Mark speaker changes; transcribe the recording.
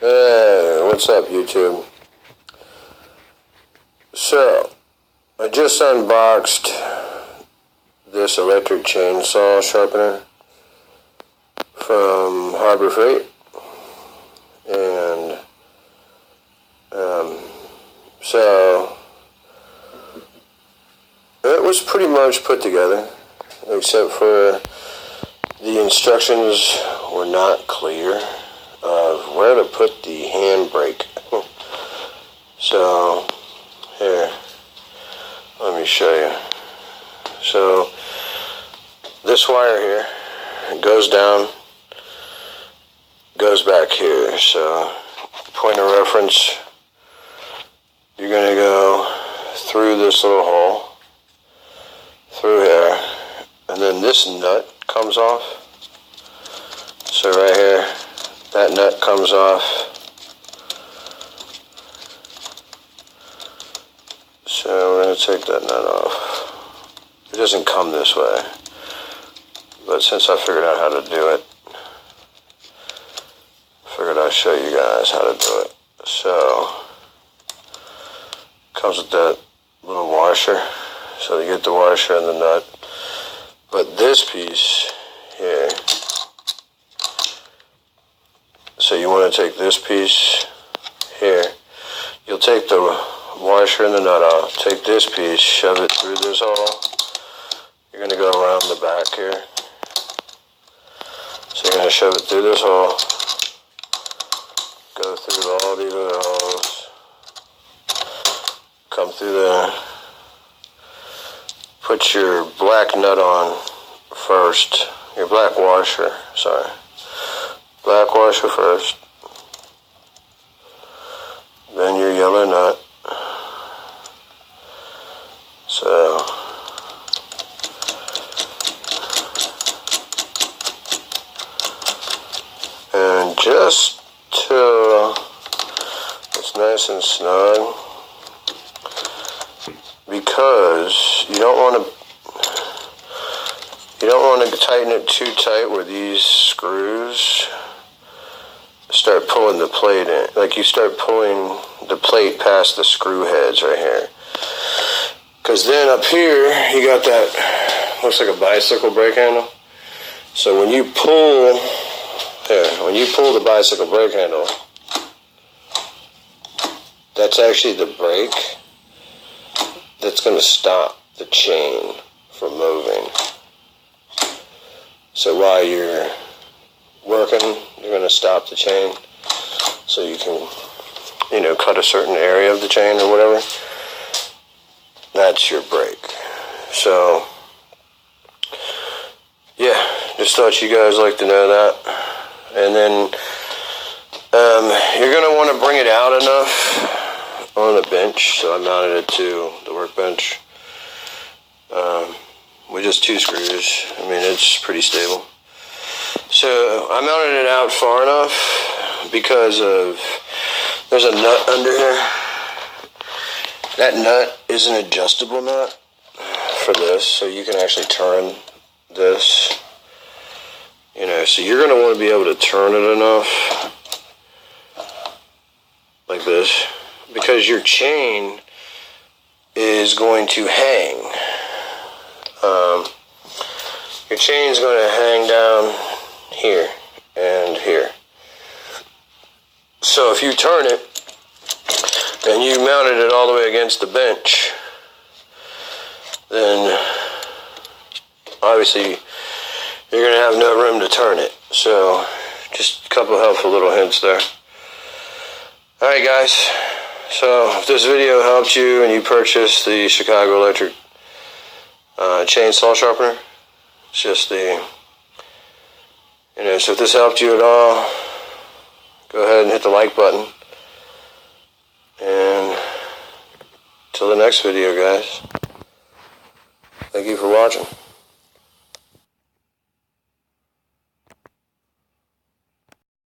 Speaker 1: What's up, YouTube? So, I just unboxed this electric chainsaw sharpener from Harbor Freight, and so it was pretty much put together, except for the instructions were not clear of where to put the handbrake. So here, let me show you. So this wire here, it goes down, goes back here. So point of reference, you're going to go through this little hole, through here, and then this nut comes off. So right here, that nut comes off. So we're going to take that nut off. It doesn't come this way, but since I figured out how to do it, I figured I'd show you guys how to do it. So it comes with that little washer. So you get the washer and the nut. But this piece here, so you want to take this piece here, you'll take the washer and the nut off, take this piece, shove it through this hole. You're going to go around the back here. So you're going to shove it through this hole, go through all these other holes, come through there. Put your black nut on first, your black washer, sorry. Black washer first, then your yellow nut. So, and just till it's nice and snug, because you don't want to tighten it too tight where these screws start pulling the plate in. Like you start pulling the plate past the screw heads right here. Because then up here you got that, looks like a bicycle brake handle. So when you pull the bicycle brake handle, that's actually the brake that's going to stop the chain from moving. So while you're working, you're going to stop the chain so you can, cut a certain area of the chain or whatever. That's your brake. So, yeah, just thought you guys like to know that. And then you're going to want to bring it out enough on the bench. So I mounted it to the workbench with just 2 screws. I mean, it's pretty stable. So I mounted it out far enough because there's a nut under here. That nut is an adjustable nut for this, so you can actually turn this. So you're going to want to be able to turn it enough, like this, because your chain is going to hang. Your chain's going to hang down here and here. So if you turn it and you mounted it all the way against the bench, then obviously you're going to have no room to turn it. So just a couple helpful little hints there. Alright guys, so if this video helped you and you purchased the Chicago Electric chainsaw sharpener, it's just the, so if this helped you at all, go ahead and hit the like button. And till the next video, guys, thank you for watching.